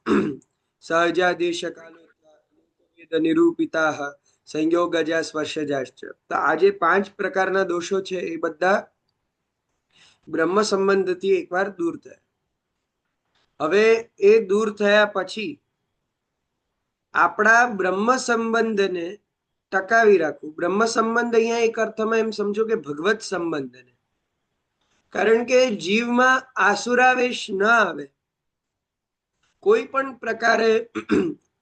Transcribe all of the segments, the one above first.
સહજાદેશ કાલો નિરૂપિતા સંયોગજા સ્પર્શજાશ્ચ. તો આ જે 5 પ્રકારના દોષો છે એ બધા બ્રહ્મ સંબંધથી એકવાર દૂર થયા. હવે એ દૂર થયા પછી આપણા બ્રહ્મ સંબંધને ટકાવી રાખવું. બ્રહ્મ સંબંધ અહીંયા એક અર્થમાં એમ સમજો કે ભગવત સંબંધને, કારણ કે જીવમાં આસુરાવેશ ન આવે, કોઈ પણ પ્રકારે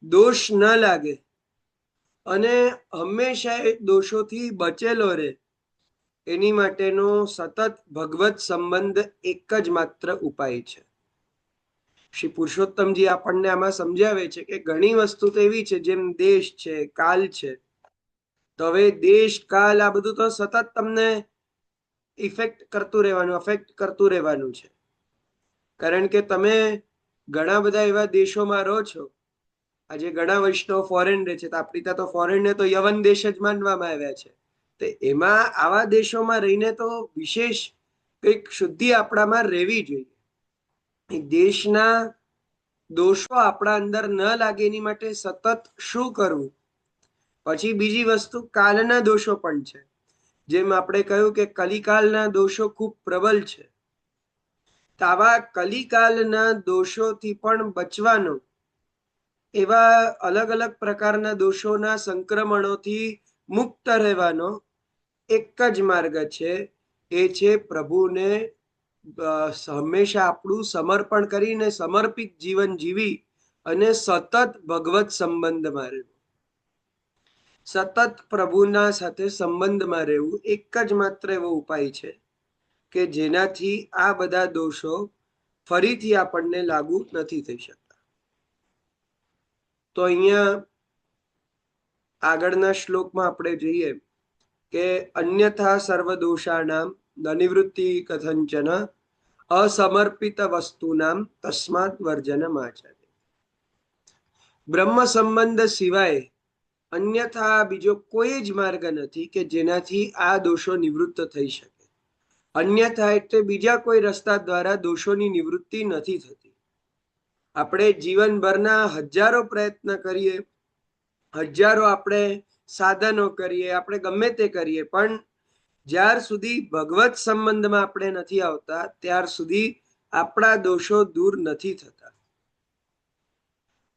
દોષ ન લાગે અને હંમેશા એ દોષોથી બચેલો રહે, એની માટેનો સતત ભગવત સંબંધ એક જ માત્ર ઉપાય છે. શ્રી પુરુષોત્તમજી આપણને આમાં સમજાવે છે કે ઘણી વસ્તુ તો એવી છે જેમ દેશ છે, કાલ છે. તો હવે દેશ કાલ આ બધું તો સતત તમને ઇફેક્ટ કરતું રહેવાનું, અફેક્ટ કરતું રહેવાનું છે. કારણ કે તમે ઘણા બધા એવા દેશોમાં રહો છો. આજે ઘણા વૈષ્ણવ ફોરેન રહે છે, તો આપણી ત્યાં તો ફોરેનને તો યવન દેશ જ માનવામાં આવ્યા છે. તો એમાં આવા દેશોમાં રહીને તો વિશેષ કંઈક શુદ્ધિ આપણામાં રહેવી જોઈએ. દેશના દોષો આપણા અંદર ન લાગે એની માટે સતત શું કરવું. પછી બીજી વસ્તુ કાલના દોષો પણ છે. જેમ આપણે કહ્યું કે કલિકાલના દોષો ખૂબ પ્રબલ છે. તો આવા કલિકાલના દોષોથી પણ બચવાનો, એવા અલગ અલગ પ્રકારના દોષોના સંક્રમણોથી મુક્ત રહેવાનો એક જ માર્ગ છે. એ છે પ્રભુને હંમેશા આપણું સમર્પણ કરીને સમર્પિત જીવન જીવી અને સતત ભગવત સંબંધમાં રહેવું. સતત પ્રભુના સાથે સંબંધમાં રહેવું એક જ માત્ર એવો ઉપાય છે કે જેનાથી આ બધા દોષો ફરીથી આપણને લાગુ નથી થઈ શકતા. તો અહીંયા આગળના શ્લોકમાં આપણે જોઈએ કે અન્યથા સર્વ દોષાણામ નિવૃત્તિ કથંચન અસમર્પિત વસ્તુનામ તસ્માત વર્જનમ આચર્ય. બ્રહ્મ સંબંધ સિવાય અન્યથા બીજો કોઈ જ માર્ગ નથી કે જેનાથી આ દોષો નિવૃત્ત થઈ શકે. અન્યથા એટલે બીજા કોઈ રસ્તા દ્વારા દોષોની નિવૃત્તિ નથી થતી. આપણે જીવનભરના હજારો પ્રયત્ન કરીએ, હજારો આપણે સાધનો કરીએ, આપણે ગમે તે કરીએ, પણ જ્યાર સુધી ભગવત સંબંધમાં આપણે નથી આવતા ત્યાર સુધી આપણા દોષો દૂર નથી થતા.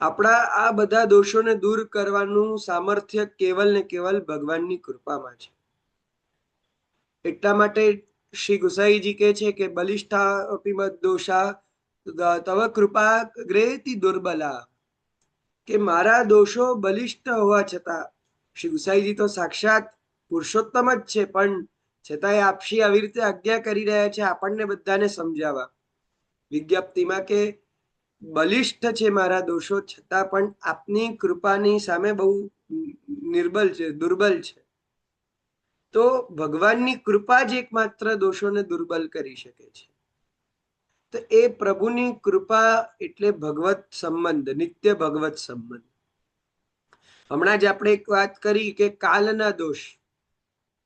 આપણા આ બધા દોષોને દૂર કરવાનું સામર્થ્ય કેવલ ને કેવલ ભગવાનની કૃપામાં છે. એટલા માટે શ્રી ગુસાઈજી કહે છે કે બલિષ્ઠા અપી મદ દોષા તવ કૃપા ગ્રેતી દુર્બલા. કે મારા દોષો બલિષ્ઠ હોવા છતાં, શ્રી ગુસાઈજી તો સાક્ષાત પુરુષોત્તમ જ છે, પણ છતાંય આપશી આવી રીતે આજ્ઞા કરી રહ્યા છે આપણને બધાને સમજાવવા વિજ્ઞપ્તિમાં કે બલિષ્ઠ છે મારા દોષો, છતાં પણ આપની કૃપાની સામે બહુ નિર્બલ છે, દુર્બલ છે. તો ભગવાનની કૃપા જ એકમાત્ર દોષોને દુર્બલ કરી શકે છે. તો એ પ્રભુની કૃપા એટલે ભગવત સંબંધ, નિત્ય ભગવત સંબંધ. હમણાં જ આપણે એક વાત કરી કે કાલના દોષ,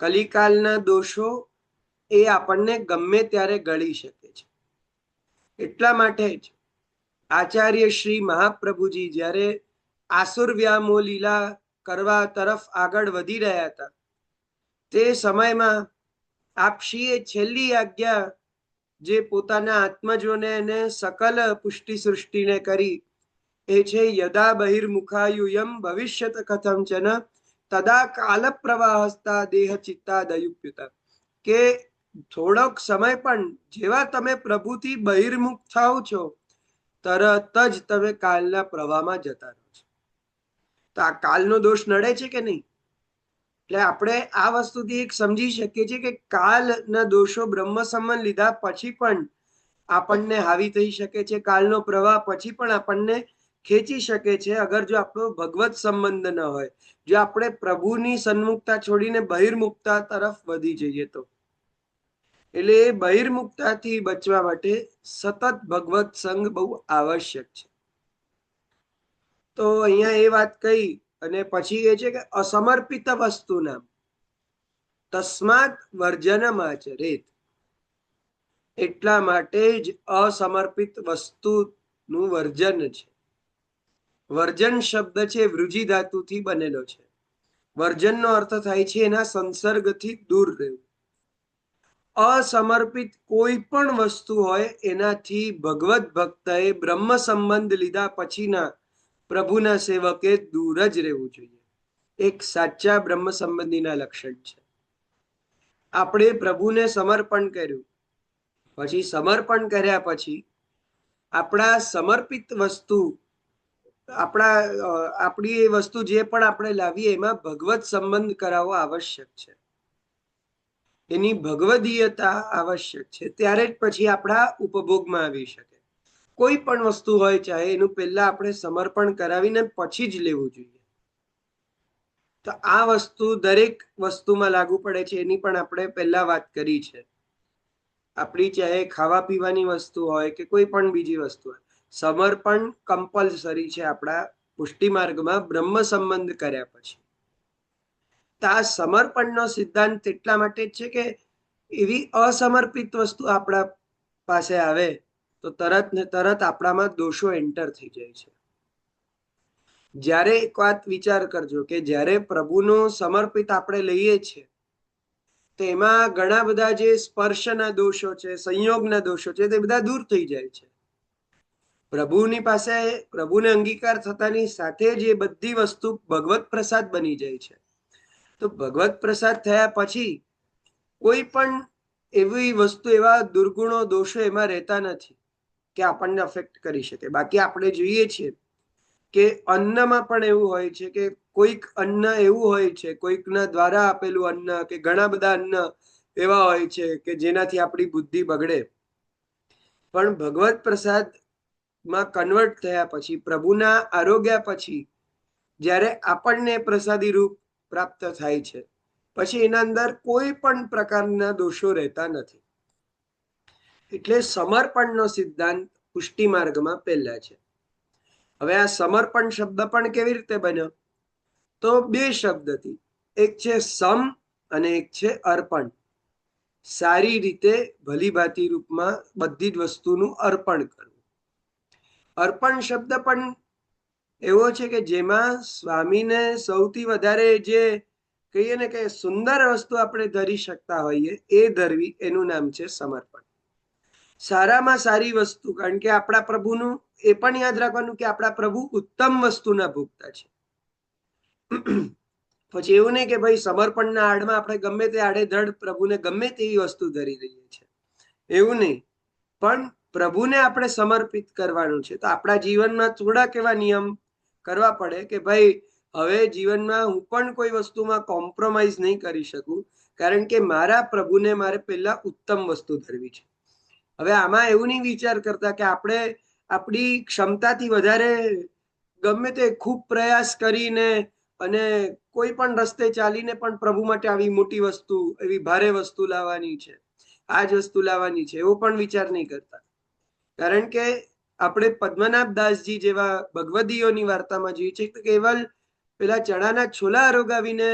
કલિકાલના દોષો એ આપણને ગમે ત્યારે ગળી શકે છે. એટલા માટે જ આચાર્ય શ્રી મહાપ્રભુજી જ્યારે આસુર વ્યામો લીલા કરવા તરફ આગળ વધી રહ્યા હતા, તે સમયમાં આપશીએ છેલ્લી આજ્ઞા જે પોતાના આત્મજોને અને સકલ પુષ્ટિ સૃષ્ટિને કરી એ છે યદા બહિર્મુખાયુયમ ભવિષ્યત કથંચન તદા કાલ પ્રવાહસ્તા દેહ ચિત્તા દયુપ્યુતા. કે થોડોક સમય પણ જેવા તમે પ્રભુથી બહિર્મુખ થાવ છો તરત જ તમે કાલના પ્રવાહમાં જતા રહો છો. તો આ કાલનો દોષ નડે છે કે નહીં? એટલે આપણે આ વસ્તુથી એક સમજી શકીએ છીએ કે કાલના દોષો બ્રહ્મ સંબંધ લીધા પછી પણ આપણને હાવી થઈ શકે છે. કાલનો પ્રવાહ પછી પણ આપણને ખેંચી શકે છે, અગર જો આપણો ભગવત સંબંધ ન હોય, જો આપણે પ્રભુની સન્મુખતા છોડીને બહિર્મુખતા તરફ વધી જઈએ તો. એટલે એ બહિર્મુખતાથી બચવા માટે સતત ભગવત સંગ બહુ આવશ્યક છે. તો અહીંયા એ વાત કહી અને પછી એ છે કે અસમર્પિત વસ્તુના તસ્માત વર્જનમ આચરેત. એટલા માટે જ અસમર્પિત વસ્તુનું વર્જન છે. વર્જન શબ્દ છે વૃજી ધાતુથી બનેલો છે. વર્જનનો અર્થ થાય છે એના સંસર્ગથી દૂર રહેવું. અસમર્પિત કોઈ પણ વસ્તુ હોય એનાથી ભગવત ભક્તએ બ્રહ્મ સંબંધ લીધા પછીના પ્રભુના સેવકે દૂર જ રહેવું જોઈએ. એક સાચા બ્રહ્મ સંબંધીના લક્ષણ છે. આપણે પ્રભુને સમર્પણ કર્યું, પછી સમર્પણ કર્યા પછી આપણા સમર્પિત વસ્તુ આપણી એ વસ્તુ જે પણ આપણે લાવીએ એમાં ભગવત સંબંધ કરાવવો આવશ્યક છે. એની ભગવદીયતા આવશ્યક છે, ત્યારે જ પછી આપણા ઉપભોગમાં આવી શકે. કોઈ પણ વસ્તુ હોય ચાહે એનું પહેલા આપણે સમર્પણ કરાવીને પછી જ લેવું જોઈએ. તો આ વસ્તુ દરેક વસ્તુમાં લાગુ પડે છે. એની પણ આપણે પહેલા વાત કરી છે. આપણી ચાહે ખાવા પીવાની વસ્તુ હોય કે કોઈ પણ બીજી વસ્તુ હોય, સમર્પણ કમ્પલસરી છે આપણા પુષ્ટિ માર્ગમાં બ્રહ્મ સંબંધ કર્યા પછી. તો આ સમર્પણનો સિદ્ધાંત એટલા માટે જ છે કે એવી અસમર્પિત વસ્તુ આપણા પાસે આવે તો તરત ને તરત આપણામાં દોષો એન્ટર થઈ જાય છે. જ્યારે એક વાત વિચાર કરજો કે જ્યારે પ્રભુનું સમર્પિત આપણે લઈએ છીએ તો એમાં ઘણા બધા જે સ્પર્શના દોષો છે, સંયોગના દોષો છે, તે બધા દૂર થઈ જાય છે. પ્રભુની પાસે પ્રભુને અંગીકાર થતાની સાથે જ એ બધી વસ્તુ ભગવત પ્રસાદ બની જાય છે. તો ભગવત પ્રસાદ થયા પછી કોઈ પણ એવી વસ્તુ, એવા દુર્ગુણો દોષો એમાં રહેતા નથી કે આપણને અફેક્ટ કરી શકે. બાકી આપણે જોઈએ છીએ કે અન્નમાં પણ એવું હોય છે કે કોઈક અન્ન એવું હોય છે, કોઈકના દ્વારા આપેલું અન્ન કે ઘણા બધા અન્ન એવા હોય છે કે જેનાથી આપણી બુદ્ધિ બગડે. પણ ભગવત પ્રસાદમાં કન્વર્ટ થયા પછી, પ્રભુના આરોગ્ય પછી જ્યારે આપણને પ્રસાદી રૂપ પ્રાપ્ત થાય છે પછી એના અંદર કોઈ પણ પ્રકારના દોષો રહેતા નથી. એટલે સમર્પણનો સિદ્ધાંત પુષ્ટિ માર્ગમાં પહેલા છે. હવે આ સમર્પણ શબ્દ પણ કેવી રીતે બન્યો? તો બે શબ્દથી, એક છે સમ અને એક છે અર્પણ. સારી રીતે ભલીભાતી રૂપમાં બધી જ વસ્તુનું અર્પણ કરવું. અર્પણ શબ્દ પણ એવો છે કે જેમાં સ્વામીને સૌથી વધારે જે કહીએ ને કે સુંદર વસ્તુ આપણે ધરી શકતા હોઈએ એ ધરવી, એનું નામ છે સમર્પણ. સારામાં સારી વસ્તુ, કારણ કે આપણા પ્રભુનું એ પણ યાદ રાખવાનું કે આપણા પ્રભુ ઉત્તમ વસ્તુના ભોગતા છે. પછી એવું નહીં કે ભાઈ સમર્પણના આડમાં આપણે ગમે તે આડેધડ પ્રભુને ગમે તેવી વસ્તુ ધરી દઈએ છીએ, એવું નહીં. પણ પ્રભુને આપણે સમર્પિત કરવાનું છે તો આપણા જીવનમાં થોડાક એવા નિયમ કરવા પડે કે ભાઈ હવે જીવનમાં હું પણ કોઈ વસ્તુમાં કોમ્પ્રોમાઇઝ નહીં કરી શકું, કારણ કે મારા પ્રભુને મારે પહેલા ઉત્તમ વસ્તુ ધરવી છે. હવે આમાં એવું નહીં વિચાર કરતા કે આપણે આપણી ક્ષમતાથી વધારે ગમે તે ખૂબ પ્રયાસ કરીને અને કોઈ પણ રસ્તે ચાલીને પણ પ્રભુ માટે આવી મોટી વસ્તુ, એવી ભારે વસ્તુ લાવવાની છે, આ જ વસ્તુ લાવવાની છે, એવો પણ વિચાર નહીં કરતા. કારણ કે આપણે પદ્મનાભ દાસજી જેવા ભગવદીઓની વાર્તામાં જોઈએ છે કે કેવલ પેલા ચણાના છોલા રોગાવીને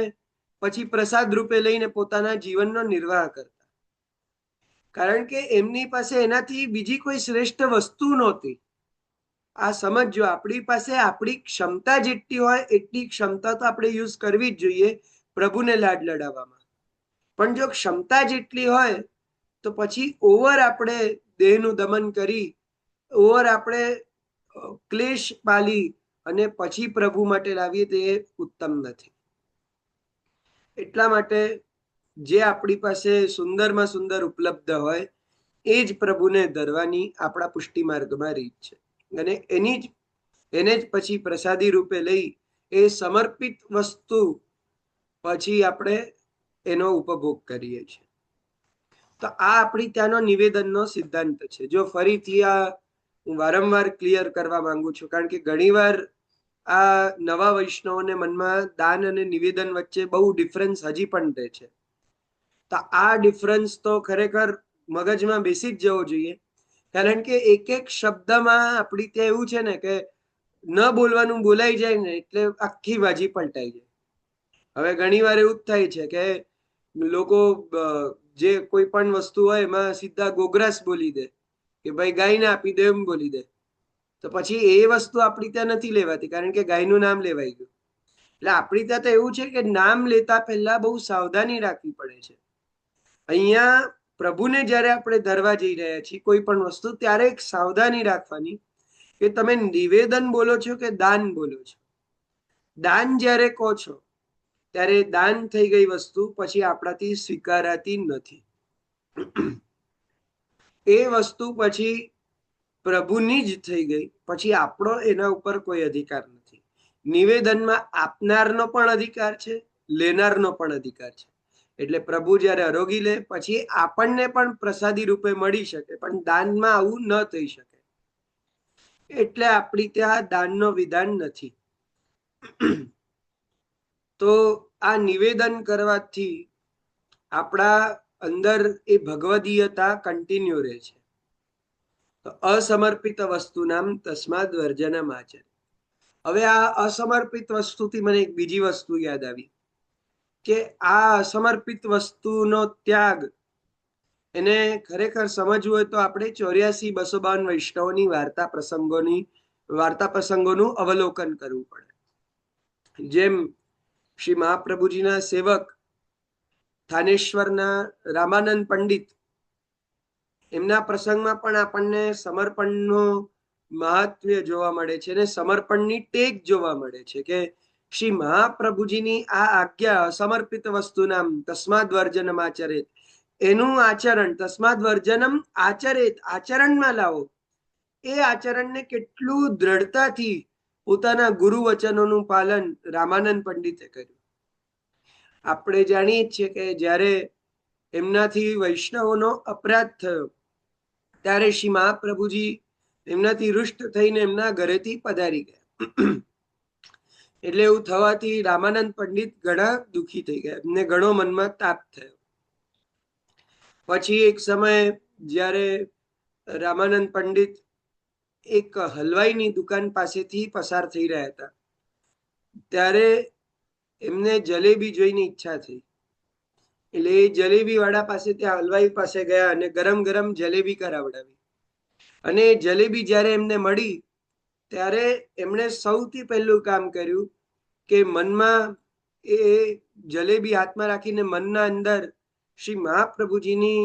પછી પ્રસાદ રૂપે લઈને પોતાના જીવનનો નિર્વાહ કરતા. કારણ કે એમની પાસે એનાથી બીજી કોઈ શ્રેષ્ઠ વસ્તુ નહોતી. આ સમજો, આપણી પાસે આપણી ક્ષમતા જેટલી હોય એટલી ક્ષમતા તો આપણે યુઝ કરવી જ જોઈએ પ્રભુને લાડ લડાવવામાં. પણ જો ક્ષમતા જેટલી હોય તો પછી ઓવર આપણે દેહનું દમન કરી, ઓવર આપણે ક્લેશ પાલી અને પછી પ્રભુ માટે લાવીએ તે ઉત્તમ નથી. એટલા માટે જે આપણી પાસે સુંદરમાં સુંદર ઉપલબ્ધ હોય એ જ પ્રભુને ધરવાની આપણા પુષ્ટિ માર્ગમાં રીત છે. અને એને જ પછી પ્રસાદી રૂપે લઈ એ સમર્પિત વસ્તુ પછી આપણે એનો ઉપભોગ કરીએ છીએ. તો આ આપણી ત્યાંનો નિવેદનનો સિદ્ધાંત છે. જો ફરીથી આ હું વારંવાર ક્લિયર કરવા માંગુ છું, કારણ કે ઘણીવાર આ નવા વૈષ્ણવોને મનમાં દાન અને નિવેદન વચ્ચે બહુ ડિફરન્સ હજી પણ રહે છે. તો આ ડિફરન્સ તો ખરેખર મગજમાં બેસી જ જવો જોઈએ, કારણ કે એક એક શબ્દમાં આપણી ત્યાં એવું છે ને કે ન બોલવાનું બોલાઈ જાય ને એટલે આખી બાજી પલટાઈ જાય. હવે ઘણી વાર એવું જ થાય છે કે લોકો જે કોઈ પણ વસ્તુ હોય એમાં સીધા ગોગ્રાસ બોલી દે કે ભાઈ ગાયને આપી દે એમ બોલી દે. તો તો પછી એ વસ્તુ આપણી ત્યાં નથી લેવાતી, કારણ કે ગાયનું નામ લેવાઈ ગયું. એટલે આપણી ત્યાં તો એવું છે કે નામ લેતા પહેલા બહુ સાવધાની રાખવી પડે છે. અહીંયા પ્રભુને જ્યારે આપણે ધરવા જઈ રહ્યા છીએ કોઈ પણ વસ્તુ, ત્યારે એક સાવધાની રાખવાની કે તમે નિવેદન બોલો છો કે દાન બોલો છો. દાન જ્યારે કહો છો ત્યારે દાન થઈ ગઈ વસ્તુ પછી આપણાથી સ્વીકારાતી નથી. એ વસ્તુ પછી પ્રભુની જ થઈ ગઈ, પછી આપણો એના ઉપર કોઈ અધિકાર નથી. નિવેદનમાં આપનારનો પણ અધિકાર છે, લેનારનો પણ અધિકાર છે. એટલે પ્રભુ જ્યારે આરોગી લે પછી આપણને પણ પ્રસાદી રૂપે મળી શકે, પણ દાનમાં આવું ન થઈ શકે. એટલે આપણી ત્યાં દાનનો વિધાન નથી. તો આ નિવેદન કરવાથી આપણા અંદર એ ભગવદીયતા કન્ટિન્યુ રહે છે. તો અસમર્પિત વસ્તુનામ તસ્માદ વર્જનમ આચરે. હવે આ અસમર્પિત વસ્તુથી મને એક બીજી વસ્તુ યાદ આવી કે આ અસમર્પિત વસ્તુનો ત્યાગ એને ખરેખર સમજવું હોય તો આપણે 84-252 વૈષ્ણવોની વાર્તા પ્રસંગોનું અવલોકન કરવું પડે. જેમ શ્રી મહાપ્રભુજીના સેવક થાનેશ્વરના રામાનંદ પંડિત, એમના પ્રસંગમાં પણ આપણને સમર્પણનો મહાત્મ્ય જોવા મળે છે અને સમર્પણની ટેક જોવા મળે છે કે શ્રી મહાપ્રભુજીની આ આજ્ઞા સમર્પિત વસ્તુનામ તસ્માદ વર્જનમ આચરેત, એનું આચરણ તસ્માદ વર્જનમ આચરેત, આચરણમાં લાવો. એ આચરણને કેટલું દ્રઢતાથી પોતાના ગુરુ વચનોનું પાલન રામાનંદ પંડિતે કર્યું. આપણે જાણીએ છીએ કે જ્યારે એમનાથી વૈષ્ણવોનો અપરાધ થયો ત્યારે શ્રી મહાપ્રભુજી એમનાથી રૂષ્ટ થઈને એમના ઘરેથી પધારી ગયા. એટલે એવું થવાથી રામાનંદ પંડિત ઘણા દુઃખી થઈ ગયા, એમને ઘણો મનમાં તાપ થયો. પછી એક સમયે જ્યારે રામાનંદ પંડિત એક હલવાઈની દુકાન પાસેથી પસાર થઈ રહ્યા હતા ત્યારે એમને જલેબી જોઈને ઈચ્છા થઈ. એટલે એ જલેબી વાળા પાસે, ત્યાં હલવાઈ પાસે ગયા અને ગરમ ગરમ જલેબી કરાવડાવી. અને જલેબી જ્યારે એમને મળી ત્યારે એમણે સૌથી પહેલું કામ કર્યું કે મનમાં એ જલેબી હાથમાં રાખીને મનના અંદર શ્રી મહાપ્રભુજીની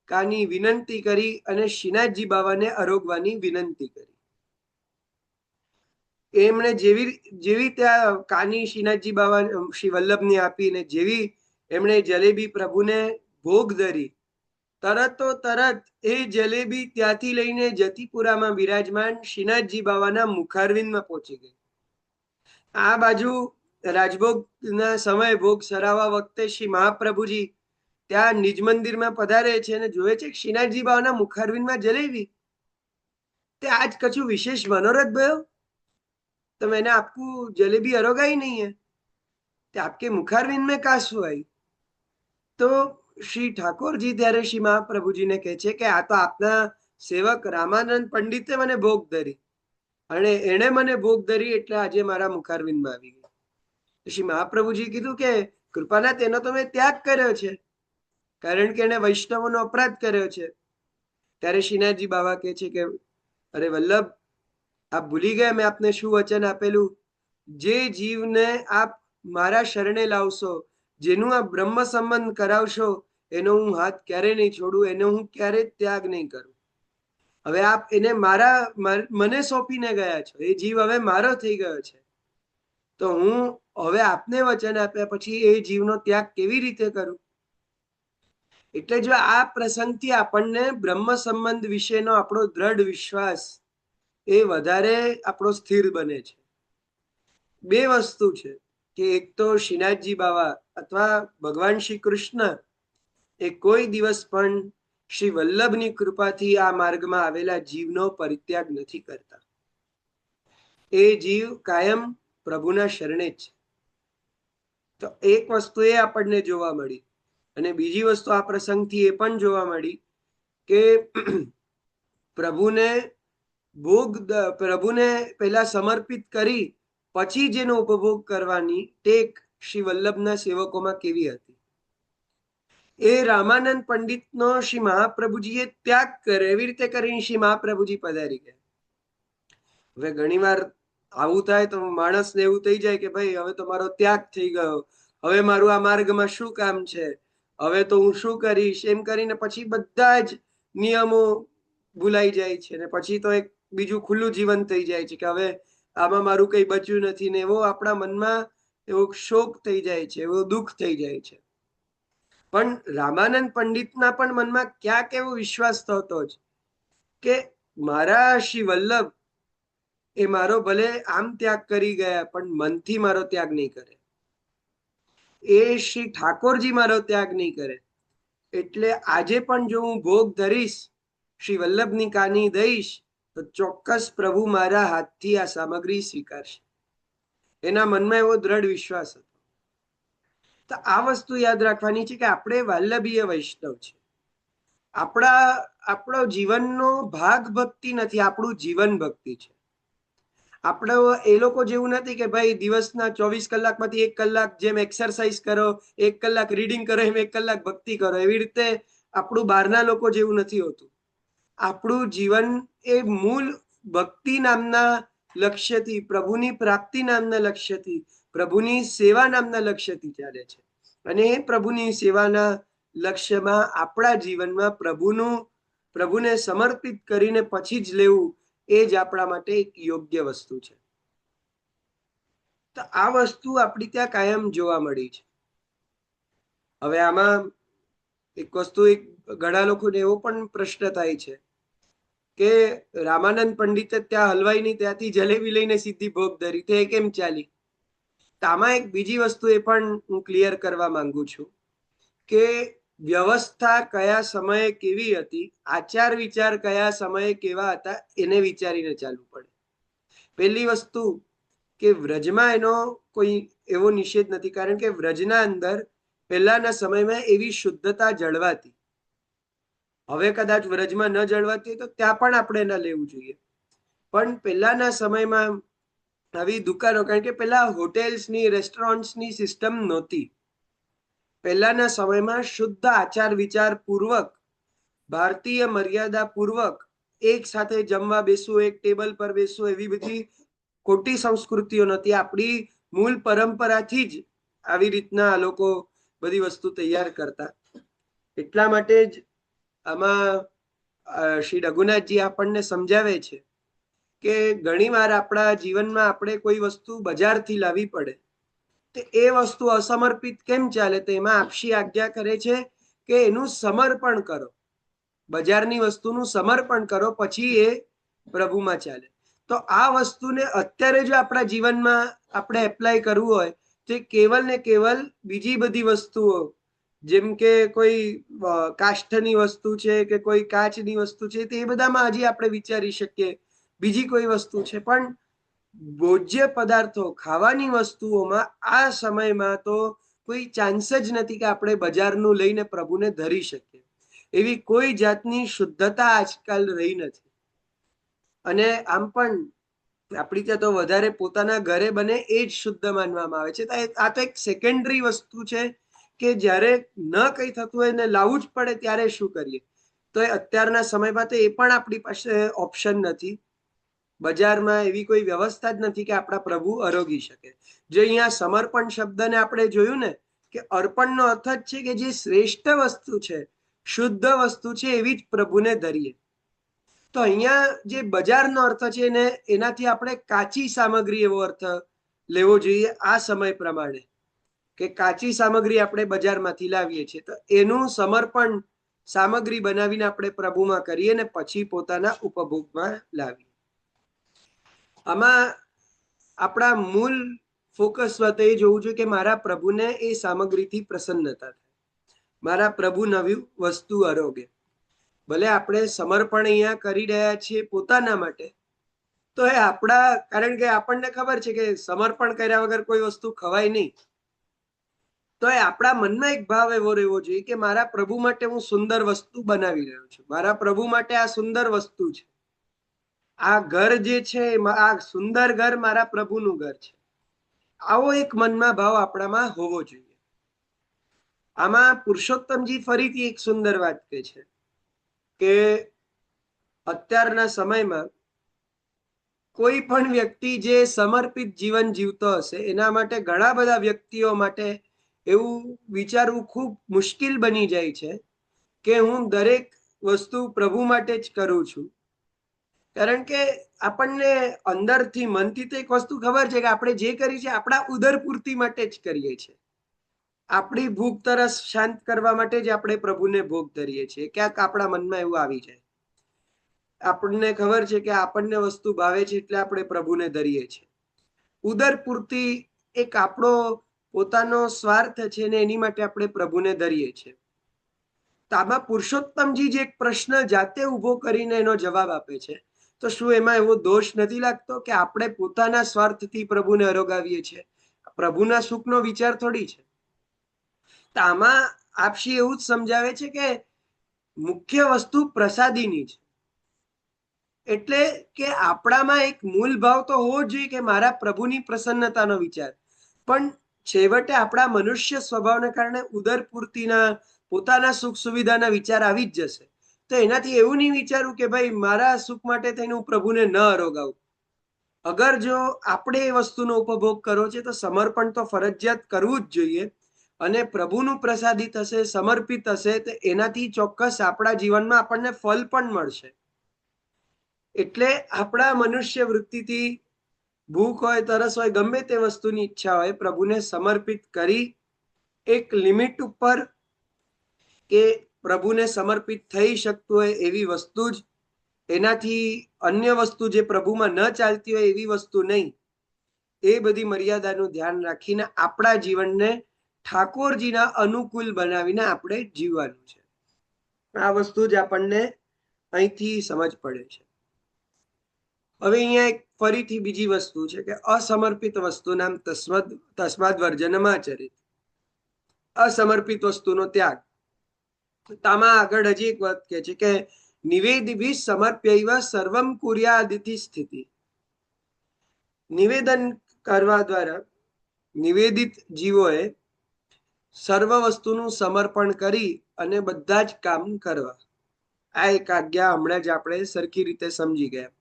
કાની વિનંતી કરી અને શ્રીનાથજી બાવાને આરોગવાની વિનંતી કરી. એમણે જેવી ત્યાં કાની શ્રીનાથજી બાવા શ્રી વલ્લભને આપીને જેવી એમણે જલેબી પ્રભુને ભોગ ધરી, તરત એ જલેબી ત્યાંથી લઈને જતીપુરામાં વિરાજમાન શ્રીનાથજી બાવાના મુખારવિંદમાં પહોંચી ગઈ. આ બાજુ રાજભોગના સમયે ભોગ સરાવવા વખતે શ્રી મહાપ્રભુજી ત્યાં નિજ મંદિરમાં પધારે છે અને જોવે છે કે શ્રીનાથજી બાવાના મુખારવિંદમાં જલેબી. તે આજ કછું વિશેષ મનોરથ ભયો, तो मैंने आपको जलेबी अरोगा ही नहीं है, तो आपके मुखारविंद में का શું आई? તો શ્રી ઠાકોરજી ત્યારે શ્રી મહાપ્રભુજીને કહે છે કે આ તો આપના સેવક રામાનંદ પંડિતે મને ભોગ ધરી અને એણે મને ભોગ ધરી એટલે આજે મારા મુખારવિંદમાં આવી ગઈ. શ્રી મહાપ્રભુજી કીધું કે કૃપાનાથ, એનો તો મેં ત્યાગ કર્યો છે કારણ કે એને વૈષ્ણવોનો અપરાધ કર્યો છે. ત્યારે શ્રીનાથજી બાવા કહે છે કે અરે વલ્લભ, આપ ભૂલી ગયા મેં આપને શું વચન આપેલું? જે જીવને આપ મારા શરણે લાવશો, જેનું આ બ્રહ્મ સંબંધ કરાવશો, એનો હું હાથ ક્યારે નહીં છોડું, એનો હું ક્યારે ત્યાગ નહીં કરું. હવે આપ એને મને સોંપીને ગયા છો, એ જીવ હવે મારો થઈ ગયો છે, તો હું હવે આપને વચન આપ્યા પછી એ જીવનો ત્યાગ કેવી રીતે કરું? એટલે જો આ પ્રસંગથી આપણને બ્રહ્મ સંબંધ વિશેનો આપણો દ્રઢ વિશ્વાસ એ વધારે આપણો સ્થિર બને છે. બે વસ્તુ છે કે એક તો શ્રીનાથજી બાવા અથવા ભગવાન શ્રી કૃષ્ણ એ કોઈ દિવસ પણ શ્રી વલ્લભની કૃપાથી આ માર્ગમાં આવેલા જીવનો પરિત્યાગ નથી કરતા. એ જીવ કાયમ પ્રભુના શરણે જ છે. તો એક વસ્તુ એ આપણને જોવા મળી. અને બીજી વસ્તુ આ પ્રસંગથી એ પણ જોવા મળી કે પ્રભુને પહેલા સમર્પિત કરી પછી જેનો ઉપભોગ કરવાની ટેક શ્રી વલ્લભના સેવકોમાં કેવી હતી. એ રામાનંદ પંડિતનો શ્રી મહાપ્રભુજીએ ત્યાગ કર્યો, એવી રીતે કરીને શ્રી મહાપ્રભુજી પધારી ગયા. હવે ઘણીવાર આવું થાય તો માણસને એવું થઈ જાય કે ભાઈ હવે તો મારો ત્યાગ થઈ ગયો, હવે મારું આ માર્ગમાં શું કામ છે, હવે તો હું શું કરીશ, એમ કરીને પછી બધા જ નિયમો ભૂલાઈ જાય છે ને પછી તો એક બીજું ખુલ્લું જીવન થઈ જાય છે કે હવે આમાં મારું કઈ બચ્યું નથી ને એવો આપણા મનમાં એવો શોક થઈ જાય છે, એવો દુઃખ થઈ જાય છે. પણ રામાનંદ પંડિતના પણ મનમાં ક્યાંક એવો વિશ્વાસ થતો જ કે મારા શ્રી વલ્લભ એ મારો ભલે આમ ત્યાગ કરી ગયા પણ મનથી મારો ત્યાગ નહીં કરે, એ શ્રી ઠાકોરજી મારો ત્યાગ નહીં કરે. એટલે આજે પણ જો હું ભોગ ધરીશ, શ્રી વલ્લભની કાની દઈશ, તો ચોક્કસ પ્રભુ મારા હાથથી આ સામગ્રી સ્વીકારશે. એના મનમાં એવો દ્રઢ વિશ્વાસ હતો. તો આ વસ્તુ યાદ રાખવાની છે કે આપણે વલ્લભીય વૈષ્ણવ છે. આપણો જીવનનો ભાગ ભક્તિ નથી, આપણું જીવન ભક્તિ છે. આપણે એ લોકો જેવું નથી કે ભાઈ દિવસના 24 કલાકમાંથી 1 કલાક જેમ એક્સરસાઇઝ કરો, 1 કલાક રીડિંગ કરો, એમ 1 કલાક ભક્તિ કરો. એવી રીતે આપણું બહારના લોકો જેવું નથી હોતું. આપણું જીવન એ મૂળ ભક્તિ નામના લક્ષ્યથી, પ્રભુની પ્રાપ્તિ નામના લક્ષ્યથી, પ્રભુની સેવા નામના લક્ષ્યથી ચાલે છે. અને એ પ્રભુની સેવાના લક્ષ્યમાં આપણા જીવનમાં પ્રભુને સમર્પિત કરીને પછી જ લેવું, એ જ આપણા માટે એક યોગ્ય વસ્તુ છે. તો આ વસ્તુ આપણી ત્યાં કાયમ જોવા મળી છે. હવે આમાં એક વસ્તુ, એક ઘણા લોકોને એવો પણ પ્રશ્ન થાય છે કે રામાનંદ પંડિતે ત્યાં હલવાઈની ત્યાંથી જલેબી લઈને સીધી ભોગ ધરી, તે કેમ ચાલી? તો આમાં એક બીજી વસ્તુ એ પણ હું ક્લિયર કરવા માંગુ છું કે વ્યવસ્થા કયા સમયે કેવી હતી, આચાર વિચાર કયા સમયે કેવા હતા, એને વિચારીને ચાલવું પડે. પહેલી વસ્તુ કે વ્રજમાં એનો કોઈ એવો નિષેધ નથી, કારણ કે વ્રજના અંદર પહેલાના સમયમાં એવી શુદ્ધતા જળવાતી. હવે કદાચ વ્રજમાં ન જળવાતી તો ત્યાં પણ આપણે ન લેવું જોઈએ. પણ પહેલાના સમયમાં આવી દુકાનો, કારણ કે પહેલા હોટેલ્સની, રેસ્ટોરન્ટ્સની સિસ્ટમ નહોતી. પહેલાના સમયમાં શુદ્ધ આચાર વિચાર પૂર્વક, ભારતીય મર્યાદા પૂર્વક એક સાથે જમવા બેસવું, એક ટેબલ પર બેસવું, એવી બધી ખોટી સંસ્કૃતિઓ નથી. આપણી મૂળ પરંપરાથી જ આવી રીતના આ લોકો બધી વસ્તુ તૈયાર કરતા. એટલા માટે જ આમાં શ્રી રઘુનાથજી આપણને સમજાવે છે કે ઘણીવાર આપણા જીવનમાં આપણે કોઈ વસ્તુ બજારથી લાવવી પડે તો એ વસ્તુ અસમર્પિત કેમ ચાલે? તો એમાં આપશી આજ્ઞા કરે છે કે એનું સમર્પણ કરો, બજારની વસ્તુનું સમર્પણ કરો, પછી એ પ્રભુમાં ચાલે. તો આ વસ્તુને અત્યારે જો આપણા જીવનમાં આપણે એપ્લાય કરવું હોય તો કેવલ ને કેવલ બીજી બધી વસ્તુઓ, જેમ કે કોઈ કાષ્ઠની વસ્તુ છે કે કોઈ કાચની વસ્તુ છે, તે બધામાં હજી આપણે વિચારી શકીએ, બીજી કોઈ વસ્તુ છે. પણ ભોજ્ય પદાર્થો, ખાવાની વસ્તુઓમાં આ સમયમાં તો કોઈ ચાન્સ જ નથી કે આપણે બજારનું લઈને પ્રભુને ધરી શકીએ. એવી કોઈ જાતની શુદ્ધતા આજકાલ રહી નથી. અને આમ પણ આપણી ત્યાં તો વધારે પોતાના ઘરે બને એ જ શુદ્ધ માનવામાં આવે છે. આ તો એક સેકન્ડરી વસ્તુ છે કે જ્યારે ન કંઈ થતું હોય ને લાવવું જ પડે ત્યારે શું કરીએ? તો એ અત્યારના સમયમાં તો એ પણ આપણી પાસે ઓપ્શન નથી. બજારમાં એવી કોઈ વ્યવસ્થા જ નથી કે આપણા પ્રભુ આરોગી શકે. જે અહીંયા સમર્પણ શબ્દને આપણે જોયું ને, કે અર્પણનો અર્થ જ છે કે જે શ્રેષ્ઠ વસ્તુ છે, શુદ્ધ વસ્તુ છે, એવી જ પ્રભુને ધરીએ. તો અહીંયા જે બજારનો અર્થ છે ને એનાથી આપણે કાચી સામગ્રી એવો અર્થ લેવો જોઈએ આ સમય પ્રમાણે, કે કાચી સામગ્રી આપણે બજારમાંથી લાવીએ છીએ તો એનું સમર્પણ સામગ્રી બનાવીને આપણે પ્રભુમાં કરીએ ને પછી પોતાના ઉપભોગમાં લાવીએ. આમાં આપણા મૂળ ફોકસ વાત એ જોવું જોઈએ કે મારા પ્રભુને એ સામગ્રીથી પ્રસન્નતા થાય, મારા પ્રભુ નવી વસ્તુ આરોગે. ભલે આપણે સમર્પણ અહીંયા કરી રહ્યા છીએ પોતાના માટે, તો એ આપણા, કારણ કે આપણને ખબર છે કે સમર્પણ કર્યા વગર કોઈ વસ્તુ ખવાય નહીં. તો એ આપણા મનમાં એક ભાવ એવો રહેવો જોઈએ કે મારા પ્રભુ માટે હું સુંદર વસ્તુ બનાવી રહ્યો છું, મારા પ્રભુ માટે આ સુંદર વસ્તુ છે, આ ઘર જે છે, આ સુંદર ઘર મારા પ્રભુનું ઘર છે. આવો એક મનમાં ભાવ આપણામાં હોવો જોઈએ. આમાં પુરુષોત્તમજી ફરીથી એક સુંદર વાત કહે છે કે અત્યારના સમયમાં કોઈ પણ વ્યક્તિ જે સમર્પિત જીવન જીવતો હશે એના માટે ઘણા બધા વ્યક્તિઓ માટે એવું વિચારવું ખૂબ મુશ્કેલ બની જાય છે કે હું દરેક વસ્તુ પ્રભુ માટે જ કરું છું. કારણ કે આપણને અંદરથી મનથી તો એક વસ્તુ ખબર છે કે આપણે જે કરીએ છીએ આપણા ઉદર પૂર્તિ માટે જ કરીએ છીએ. આપણી ભૂખ તરસ શાંત કરવા માટે જ આપણે પ્રભુને ભોગ ધરીએ છીએ. ક્યાંક આપણા મનમાં એવું આવી જાય. આપણને ખબર છે કે આપણને વસ્તુ ભાવે છે એટલે આપણે પ્રભુને ધરીએ છીએ. ઉદર પૂર્તિ એક આપણો પોતાનો સ્વાર્થ છે ને એની માટે આપણે પ્રભુને ધરીએ છીએ. તો આમાં પુરુષોત્તમજી જે એક પ્રશ્ન જાતે ઊભો કરીને એનો જવાબ આપે છે, તો શું એમાં એવો દોષ નથી લાગતો કે આપણે પોતાના સ્વાર્થથી પ્રભુને અરોગાવીએ છીએ? પ્રભુના સુખનો વિચાર થોડી છે. તો આમાં આપશી એવું જ સમજાવે છે કે મુખ્ય વસ્તુ પ્રસાદીની છે. એટલે કે આપણામાં એક મૂળ ભાવ તો હોવો જ જોઈએ કે મારા પ્રભુની પ્રસન્નતાનો વિચાર, પણ છેવટે આપણા મનુષ્ય સ્વભાવને કારણે ઉદર પૂર્તિના પોતાના સુખ સુવિધાના વિચાર આવી જ જશે. તો એનાથી એવું નહીં વિચારવું કે ભાઈ મારા સુખ માટે થઈને હું પ્રભુને ન અરોગાવું. અગર જો આપણે એ વસ્તુનો ઉપભોગ કરવો છે તો સમર્પણ તો ફરજિયાત કરવું જ જોઈએ. અને પ્રભુનું પ્રસાદિત હશે, સમર્પિત હશે, તો એનાથી ચોક્કસ આપણા જીવનમાં આપણને ફલ પણ મળશે. એટલે આપણા મનુષ્ય વૃત્તિથી ભૂખ હોય, તરસ હોય, ગમે તે વસ્તુની ઈચ્છા હોય, પ્રભુને સમર્પિત કરી એક લિમિટ ઉપર કે પ્રભુને સમર્પિત થઈ શકતું હોય એવી વસ્તુ જ, એનાથી અન્ય વસ્તુ જે પ્રભુમાં ન ચાલતી હોય એવી વસ્તુ નહીં. એ બધી મર્યાદાનું ધ્યાન રાખીને આપણા જીવનને ઠાકોરજીના અનુકૂળ બનાવીને આપણે જીવવાનું છે. આ વસ્તુ જ આપણને અહીંથી સમજ પડે છે. હવે અહીંયા એક ફરીથી બીજી વસ્તુ છે કે અસમર્પિત વસ્તુ નામ તસ્માદ વર્જનમાં આચરિત. અસમર્પિત વસ્તુનો ત્યાગ. તામાં આગળ હજી એક વાત કહે છે કે નિવેદિભિ સમર્પ્યૈવ સર્વમ કુર્યાદિતિ સ્થિતિ. નિવેદન કરવા દ્વારા નિવેદિત જીવોએ સર્વ વસ્તુનું સમર્પણ કરી અને બધા જ કામ કરવા. આ એક આજ્ઞા હમણાં જ આપણે સરખી રીતે સમજી ગયા.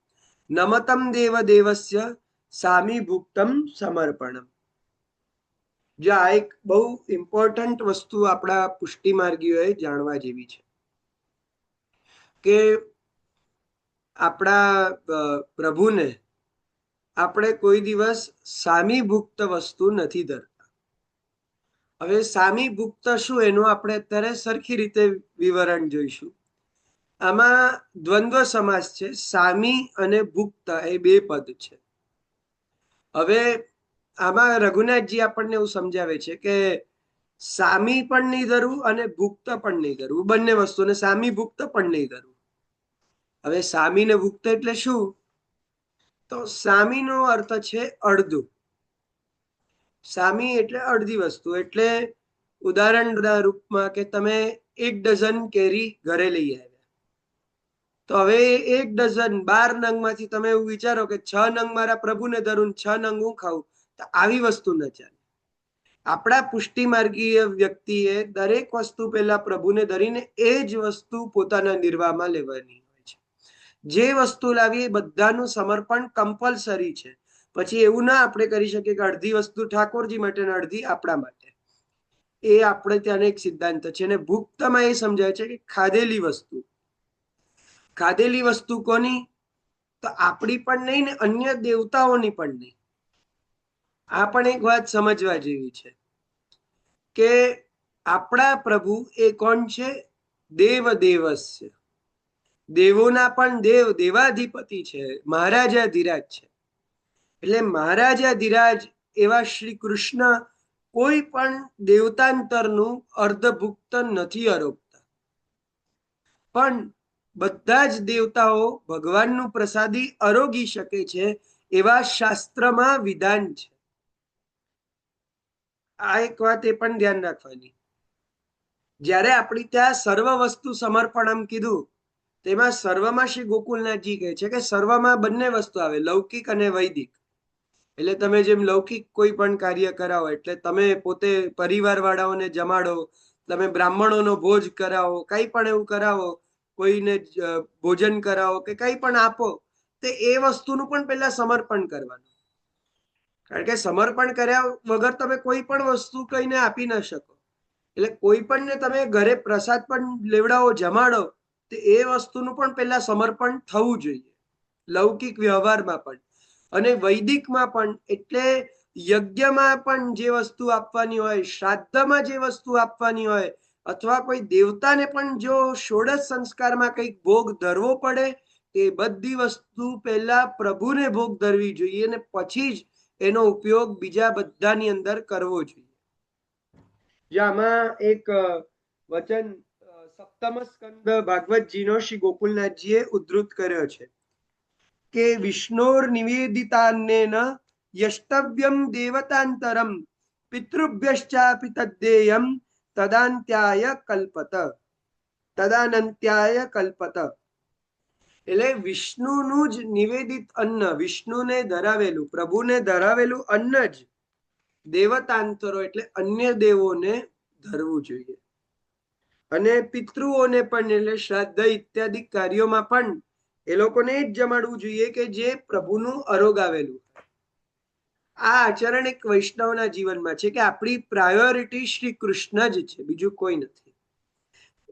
નમતમ દેવ દેવસ્ય સામી ભુક્તમ સમર્પણમ. જો આ એક બહુ ઇમ્પોર્ટન્ટ વસ્તુ આપણા પુષ્ટિ માર્ગીઓએ જાણવા જેવી છે કે આપણા પ્રભુને આપણે કોઈ દિવસ સામીભુક્ત વસ્તુ નથી ધરતા. હવે સામીભુક્ત શું એનું આપણે અત્યારે સરખી રીતે વિવરણ જોઈશું. આમાં દ્વંદ્વ સમાસ છે. સામી અને ભુક્ત એ બે પદ છે. હવે આમાં રઘુનાથજી આપણને એવું સમજાવે છે કે સામી પણ નહીં ધરવું અને ભુક્ત પણ નહીં ધરવું, બંને વસ્તુને સામી ભુક્ત પણ નહીં ધરવું. હવે સામી ને ભુક્ત એટલે શું? તો સામીનો અર્થ છે અડધું. સામી એટલે અડધી વસ્તુ. એટલે ઉદાહરણના રૂપમાં કે તમે 1 ડઝન કેરી ઘરે લઈ આવ્યા, તો હવે 1 ડઝન 12 નંગમાંથી તમે એવું વિચારો કે 6 નંગ મારા પ્રભુને ધરું, 6 નંગ હું ખાઉં, તો આવી વસ્તુ ન ચાલે. આપણા પુષ્ટિ માર્ગીય વ્યક્તિએ દરેક વસ્તુ પહેલા પ્રભુને ધરીને એ જ વસ્તુ પોતાના નિર્વાહમાં લેવાની હોય છે. જે વસ્તુ લાવીએ એ બધાનું સમર્પણ કમ્પલસરી છે. પછી એવું ના આપણે કરી શકીએ કે અડધી વસ્તુ ઠાકોરજી માટે ને અડધી આપણા માટે. એ આપણે ત્યાંનો એક સિદ્ધાંત છે. અને ભુક્તમાં એ સમજાય છે કે ખાધેલી વસ્તુ. ખાધેલી વસ્તુ કોની? તો આપણી પણ નહીં ને અન્ય દેવતાઓની પણ નહીં. આ પણ એક વાત સમજવા જેવી છે કે આપણા પ્રભુ એ કોણ છે? દેવ દેવસ્ય. દેવોના પણ દેવ, દેવાધિપતિ છે, મહારાજાધિરાજ છે. એટલે મહારાજાધિરાજ એવા શ્રી કૃષ્ણ કોઈ પણ દેવતાંતરનું અર્ધભુક્ત નથી આરોગતા. પણ બધા જ દેવતાઓ ભગવાનનું પ્રસાદી આરોગી શકે છે એવા શાસ્ત્રમાં વિધાન છે. આ એક વાત એ પણ ધ્યાન રાખવાની. જ્યારે આપણી ત્યાં સર્વ વસ્તુ સમર્પણમ કીધું, તેમાં સર્વમાં શ્રી ગોકુલનાથજી કહે છે કે સર્વમાં બંને વસ્તુ આવે, લૌકિક અને વૈદિક. એટલે તમે જેમ લૌકિક કોઈ પણ કાર્ય કરાવો એટલે તમે પોતે પરિવાર વાળાઓને જમાડો, તમે બ્રાહ્મણોનો ભોજ કરાવો, કંઈ પણ એવું કરાવો, કોઈને ભોજન કરાવો કે કંઈ પણ આપો, તે એ વસ્તુનું પણ પહેલા સમર્પણ કરવાનું. કારણ કે સમર્પણ કર્યા વગર તમે કોઈ પણ વસ્તુ કઈને આપી ન શકો. એટલે કોઈ પણને તમે ઘરે પ્રસાદ પણ લેવડાવો, જમાડો, તો એ વસ્તુનું પણ પહેલા સમર્પણ થવું જોઈએ, લૌકિક વ્યવહારમાં પણ અને વૈદિકમાં પણ. એટલે યજ્ઞમાં પણ જે વસ્તુ આપવાની હોય, શ્રાદ્ધમાં જે વસ્તુ આપવાની હોય, અથવા કોઈ દેવતાને પણ જો ષોડશ સંસ્કારમાં કંઈક ભોગ ધરવો પડે, એ બધી વસ્તુ પહેલા પ્રભુને ભોગ ધરવી જોઈએ અને પછી જ એનો ઉપયોગ બીજા બધાની અંદર કરવો જોઈએ. આમાં એક વચન સપ્તમ સ્કંદ ભાગવતજીનો શ્રી ગોકુલનાથજીએ ઉદ્ધૃત કર્યો છે કે વિષ્ણોર નિવેદિતાન્નેન યષ્ટવ્યમ દેવતાંતરમ પિતૃભ્યશ્ચાપી તદ્દેયમ તદાન્ત્યાય કલ્પત. તદાનંત્યાય કલ્પત. એટલે વિષ્ણુનું જ નિવેદિત અન્ન, વિષ્ણુને ધરાવેલું, પ્રભુને ધરાવેલું અન્ન જ દેવતાંતરો એટલે અન્ય દેવોને ધરવું જોઈએ. અને પિતૃઓને પણ, એટલે શ્રાદ્ધ ઇત્યાદિ કાર્યોમાં પણ એ લોકોને જ જમાડવું જોઈએ કે જે પ્રભુનું અરોગાવેલું. આ આચરણ એક વૈષ્ણવના જીવનમાં છે કે આપણી પ્રાયોરિટી શ્રી કૃષ્ણ જ છે, બીજું કોઈ નથી.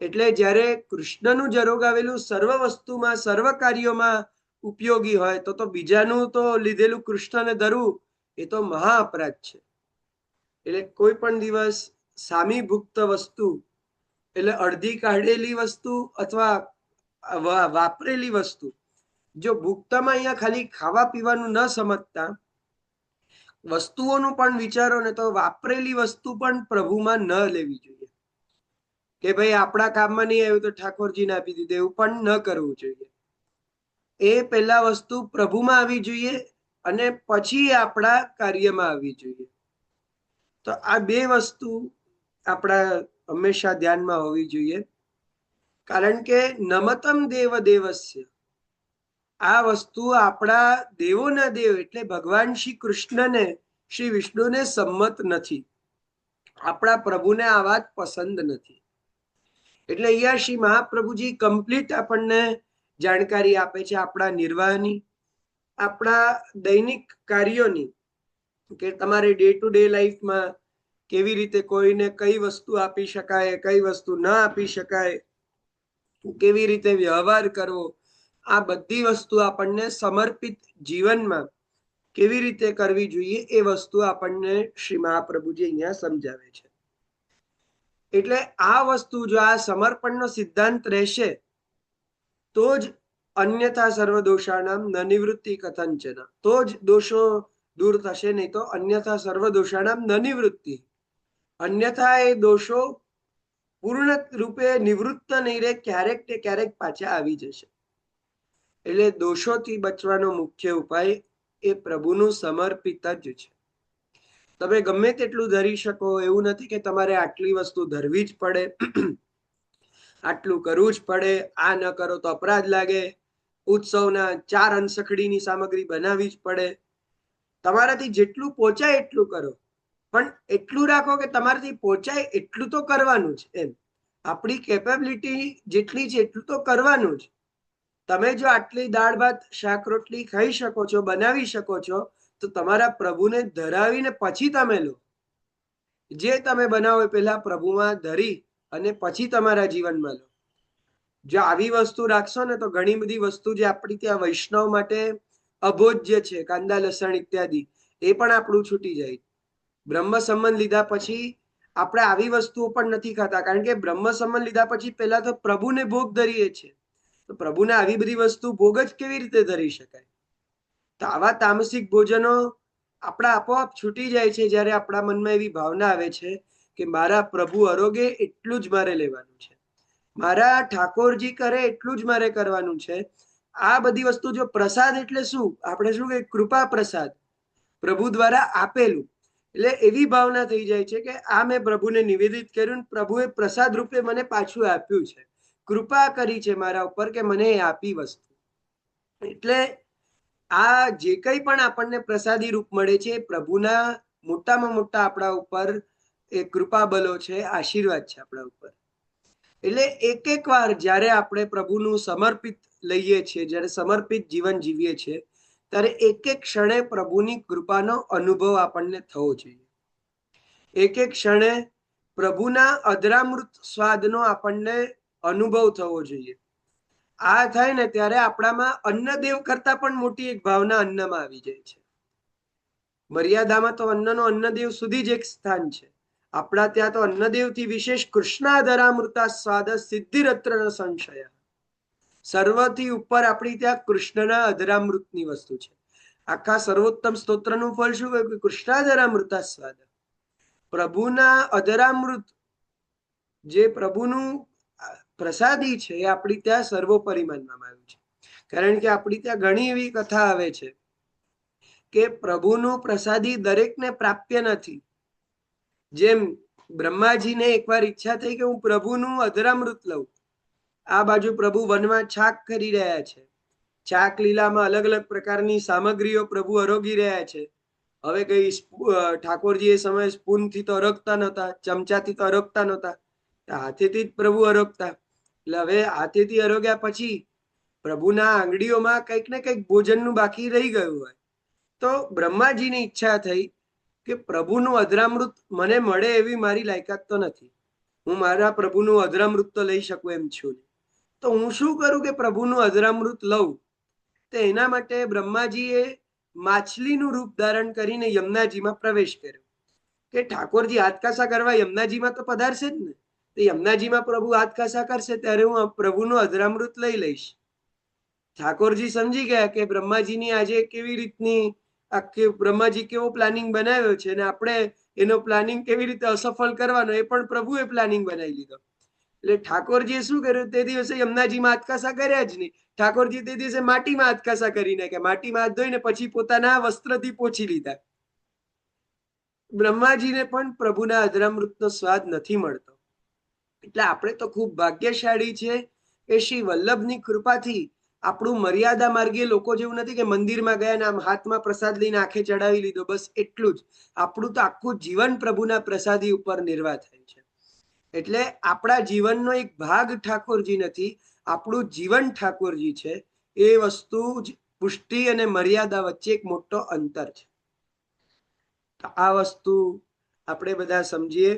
એટલે જ્યારે કૃષ્ણનું જ અરોગાવેલું સર્વ વસ્તુમાં, સર્વ કાર્યોમાં ઉપયોગી હોય તો બીજાનું તો લીધેલું કૃષ્ણને ધરવું એ તો મહા અપરાધ છે. એટલે કોઈ પણ દિવસ સામીભુક્ત વસ્તુ, એટલે અડધી કાઢેલી વસ્તુ અથવા વાપરેલી વસ્તુ, જો ભુક્તમાં અહીંયા ખાલી ખાવા પીવાનું ન સમજતા વસ્તુઓનું પણ વિચારો ને તો વાપરેલી વસ્તુ પણ પ્રભુમાં ન લેવી જોઈએ કે ભાઈ આપણા કામમાં નહીં આવ્યું તો ઠાકોરજીને આપી દીધું, એવું પણ ન કરવું જોઈએ. એ પહેલા વસ્તુ પ્રભુમાં આવી જોઈએ અને પછી આપણા કાર્યમાં આવવી જોઈએ. તો આ બે વસ્તુ આપણા હંમેશા ધ્યાનમાં હોવી જોઈએ. કારણ કે નમતમ દેવ દેવસ્ય, આ વસ્તુ આપણા દેવોના દેવ એટલે ભગવાન શ્રી કૃષ્ણને, શ્રી વિષ્ણુને સંમત નથી. આપણા પ્રભુને આ વાત પસંદ નથી. એટલે અહીંયા શ્રી મહાપ્રભુજી કમ્પ્લીટ આપણને જાણકારી આપે છે આપણા નિર્વાહની, આપણા દૈનિક કાર્યોની, કે તમારે ડે ટુ ડે લાઈફમાં કેવી રીતે કોઈને કઈ વસ્તુ આપી શકાય, કઈ વસ્તુ ન આપી શકાય, કેવી રીતે વ્યવહાર કરવો, આ બધી વસ્તુ આપણને સમર્પિત જીવનમાં કેવી રીતે કરવી જોઈએ એ વસ્તુ આપણને શ્રી મહાપ્રભુજી અહીંયા સમજાવે છે. એટલે આ વસ્તુ જો આ સમર્પણનો સિદ્ધાંત રહેશે તો જ અન્યથા સર્વદોષાણામ ન નિવૃત્તિ કથંચન, તો જ દોષો દૂર થશે, નહીં તો અન્યથા સર્વદોષાણામ ન નિવૃત્તિ, અન્યથા એ દોષો પૂર્ણ રૂપે નિવૃત્ત નહીં રહે, ક્યારેક ને ક્યારેક પાછા આવી જશે. એટલે દોષોથી બચવાનો મુખ્ય ઉપાય એ પ્રભુનું સમર્પિત જ છે. તમે ગમે તેટલું ધરી શકો, એવું નથી કે તમારે આટલી વસ્તુ ધરવી જ પડે, આટલું કરવું જ પડે, આ ન કરો તો અપરાધ લાગે, ઉત્સવના 4 અંશખડીની સામગ્રી બનાવવી જ પડે. તમારાથી જેટલું પહોંચાય એટલું કરો, પણ એટલું રાખો કે તમારાથી પહોંચાય એટલું તો કરવાનું જ. એમ આપણી કેપેબિલિટી જેટલી છે એટલું તો કરવાનું જ. તમે જો આટલી દાળ ભાત શાક રોટલી ખાઈ શકો છો, બનાવી શકો છો, તો તમારા પ્રભુને ધરાવીને પછી તમે લો. જે તમે બનાવો એ પહેલા પ્રભુમાં ધરી અને પછી તમારા જીવનમાં લો. જો આવી વસ્તુ રાખશો ને તો ઘણી બધી વસ્તુ જે આપણી ત્યાં વૈષ્ણવ માટે અભોજ્ય છે, કાંદા લસણ ઇત્યાદિ, એ પણ આપણું છૂટી જાય. બ્રહ્મ સંબંધ લીધા પછી આપણે આવી વસ્તુઓ પણ નથી ખાતા, કારણ કે બ્રહ્મ સંબંધ લીધા પછી પહેલા તો પ્રભુને ભોગ ધરીએ છીએ. તો પ્રભુને આવી બધી વસ્તુ ભોગ જ કેવી રીતે ધરી શકાય? તો આવા તામસિક ભોજનો આપણા આપોઆપ છૂટી જાય છે જ્યારે આપણા મનમાં એવી ભાવના આવે છે કે મારા પ્રભુ આરોગે એટલું જ મારે લેવાનું છે, મારા ઠાકોરજી કરે એટલું જ મારે કરવાનું છે. આ બધી વસ્તુ જો પ્રસાદ એટલે શું? આપણે શું કે કૃપા પ્રસાદ, પ્રભુ દ્વારા આપેલું. એટલે એવી ભાવના થઈ જાય છે કે આ મેં પ્રભુને નિવેદિત કર્યું, પ્રભુએ પ્રસાદ રૂપે મને પાછું આપ્યું છે, કૃપા કરી છે મારા ઉપર કે મને એ આપી વસ્તુ. એટલે આ જે કંઈ પણ આપણને પ્રસાદી રૂપ મળે છે પ્રભુના મોટામાં મોટા આપણા ઉપર એ કૃપા બલો છે, આશીર્વાદ છે આપણા ઉપર. એટલે એક એક વાર જ્યારે આપણે પ્રભુનું સમર્પિત લઈએ છીએ, જ્યારે સમર્પિત જીવન જીવીએ છીએ, ત્યારે એક એક ક્ષણે પ્રભુની કૃપાનો અનુભવ આપણને થવો જોઈએ. એક એક ક્ષણે પ્રભુના અધરામૃત સ્વાદનો આપણને અનુભવ થવો જોઈએ. આ થાય ને ત્યારે આપણામાં અન્નદેવ કરતા પણ મોટી એક ભાવના અન્નમાં આવી જાય છે. મર્યાદામાં તો અન્નનો અન્નદેવ સુધી જ એક સ્થાન છે. આપણા ત્યાં તો અન્નદેવથી વિશેષ કૃષ્ણાધરામૃતા સ્વાદ સિદ્ધિરત્ર સંશય. સર્વથી ઉપર આપણી ત્યાં કૃષ્ણના અધરામૃતની વસ્તુ છે. આખા સર્વોત્તમ સ્તોત્રનું ફળ શું કહ્યું કે કૃષ્ણાધરામૃતા સ્વાદ. પ્રભુના અધરામૃત જે પ્રભુનું પ્રસાદી છે એ આપણી ત્યાં સર્વોપરી માનવામાં આવ્યું છે. કારણ કે આપણી ત્યાં ઘણી એવી કથા આવે છે કે પ્રભુનું પ્રસાદી દરેકને પ્રાપ્ય નથી. જેમ બ્રહ્માજીને એકવાર ઈચ્છા થઈ કે હું પ્રભુનું અધરામૃત લઉં. આ બાજુ પ્રભુ વનમાં છાક કરી રહ્યા છે. છાક લીલામાં અલગ અલગ પ્રકારની સામગ્રીઓ પ્રભુ અરોગી રહ્યા છે. હવે કઈ ઠાકોરજી એ સમયે સ્પૂનથી તો અરગતા નહોતા, ચમચાથી તો અરગતા નહોતા, હાથેથી જ પ્રભુ અરોગતા. એટલે હવે હાથેથી અરોગ્યા પછી પ્રભુના આંગળીઓમાં કંઈક ને કંઈક ભોજનનું બાકી રહી ગયું હોય, તો બ્રહ્માજીની ઈચ્છા થઈ કે પ્રભુનું અધરામૃત મને મળે એવી મારી લાયકાત તો નથી, હું મારા પ્રભુનું અધરામૃત તો લઈ શકું એમ છું, તો હું શું કરું કે પ્રભુનું અધરામૃત લઉં. તો એના માટે બ્રહ્માજીએ માછલીનું રૂપ ધારણ કરીને યમુનાજીમાં પ્રવેશ કર્યો કે ઠાકોરજી હાથકાસા કરવા યમુનાજીમાં તો પધારશે જ ને, તો યમુનાજીમાં પ્રભુ હાથકાસા કરશે ત્યારે હું પ્રભુનું અધરામૃત લઈ લઈશ. ઠાકોરજી સમજી ગયા કે બ્રહ્માજીની આજે કેવી રીતની આખી બ્રહ્માજી કેવો પ્લાનિંગ બનાવ્યો છે, અને આપણે એનો પ્લાનિંગ કેવી રીતે અસફળ કરવાનો એ પણ પ્રભુએ પ્લાનિંગ બનાવી લીધો. એટલે ઠાકોરજીએ શું કર્યું, તે દિવસે યમુનાજીમાં હાથકાસા કર્યા જ નહીં. ઠાકોરજી તે દિવસે માટીમાં હાથકાસા કરી નાખ્યા, માટીમાં હાથ ધોઈને પછી પોતાના વસ્ત્રથી પોછી લીધા. બ્રહ્માજીને પણ પ્રભુના અધરામૃતનો સ્વાદ નથી મળતો. એટલે આપણે તો ખૂબ ભાગ્યશાળી છે કે શ્રી વલ્લભની કૃપાથી આપણું મર્યાદા માર્ગે લોકો જેવું નથી કે મંદિરમાં ગયા ને આમ હાથમાં પ્રસાદ લઈને આંખે ચડાવી લીધો, બસ એટલું જ. આપણું તો આખું જીવન પ્રભુના પ્રસાદી ઉપર નિર્વાહ થાય છે. એટલે આપણા જીવનનો એક ભાગ ઠાકોરજી નથી, આપણું જીવન ઠાકોરજી છે. એ વસ્તુ જ પુષ્ટિ અને મર્યાદા વચ્ચે એક મોટો અંતર છે. આ વસ્તુ આપણે બધા સમજીએ.